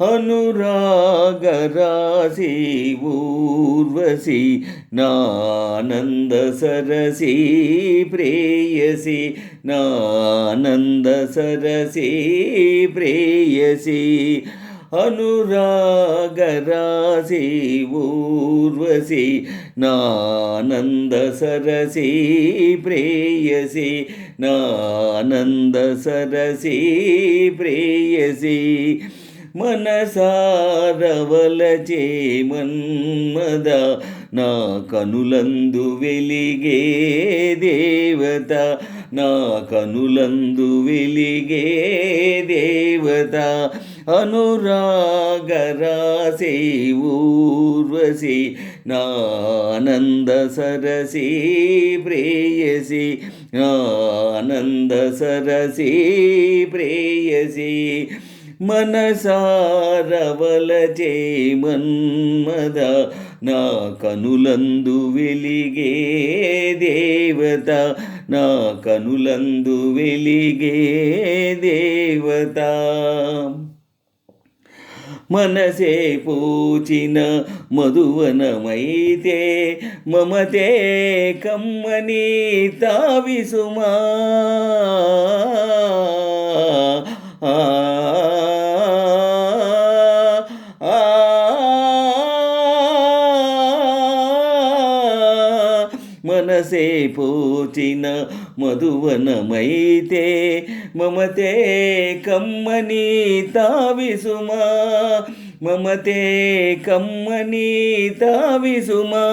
అనురాగరాశి ఊర్వశి నానంద సరసి ప్రేయసి నానంద సరసి ప్రేయసి అనురాగరాశి ఊర్వశి నానంద సరసి ప్రేయసి నానంద సరసి ప్రేయసి మనసారవలచే మన్మద నా కనులందు వెలిగే దేవత నా కనులందు వెలిగే దేవత అనురాగరాశి ఊర్వశి నానంద సరసి ప్రేయసి నానంద సరసి ప్రేయసి మనసారవలచే మన్మద నా కనులందు వెలిగే దేవత నా కనులందు వెలిగే దేవత మనసే పూచిన మధువనమైతే మమతే కమ్మని తావిసుమా మనసే పూచిన మధువనమైతే మమతే కమ్మని తావిసుమా మమతే కమ్మని తావిసుమా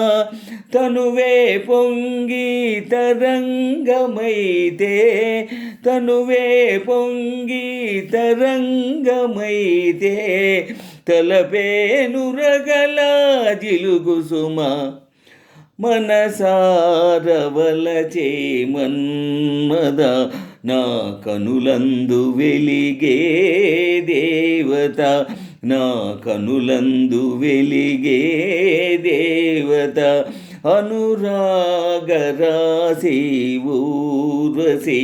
తనువే పొంగి తరంగమైతే తనువే పొంగి తరంగమైతే తలపేనురగల జిలుగుసుమా మనసారవలచే మన్మద నా కనులందు వెలిగే దేవత నా కనులందు వెలిగే దేవత అనురాగరాశి ఊర్వశి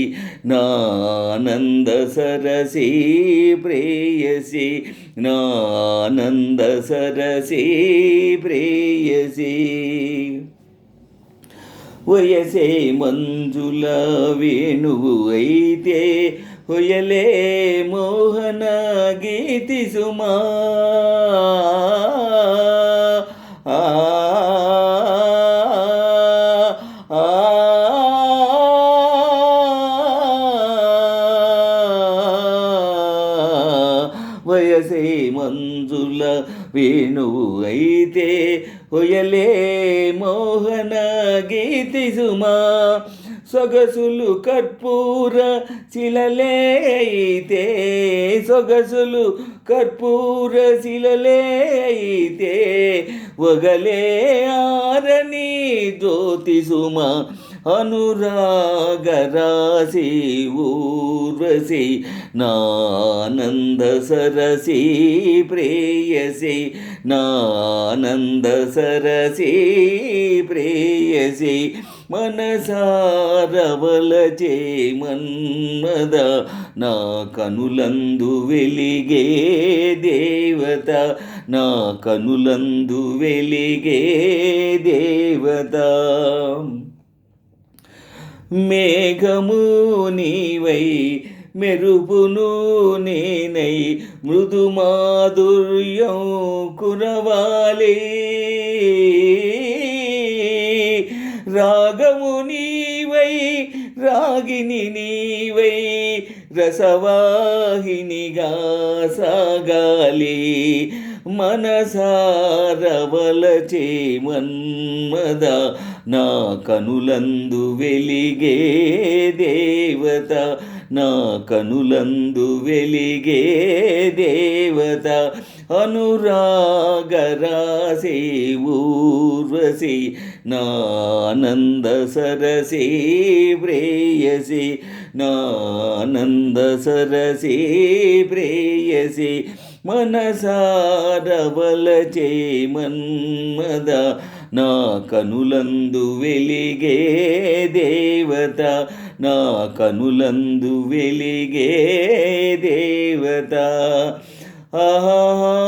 నానంద సరసి ప్రేయసి నానంద సరసి ప్రేయసి వయసే మంజుల వేణువు అయితే హొయలే మోహన గీతి సుమా వయసే మంజుల వేణువు అయితే హొయలే మోహన గీతి సుమా సొగసులు కర్పూర శిలలే అయితే సొగసులు కర్పూర శిలలే అయితే వగలే ఆరని జ్యోతి సుమా అనురాగరాశి ఊర్వశి నానంద సరసి ప్రేయసి నానంద సరసి ప్రేయసి మనసారవలచే మన్మద నా కనులందు వెలిగే దేవత నా కనులందు వెలిగే దేవత మేఘము నీవై మెరుపును నేనై మృదు మాధుర్యం కురవాలి రాగము నీవై రాగిని నీవై రసవాహినిగా సాగాలి మనసారవలచే మన్మద నా కనులందు వెలిగే దేవత నా కనులందు వెలిగే దేవత అనురాగరాశి ఊర్వశి నానంద సరసి ప్రేయసి నానంద సరసి ప్రేయసి మనసారవలచే మన్మద నా కనులందు వెలిగే దేవత నా కనులందు వెలిగే దేవత ఆహా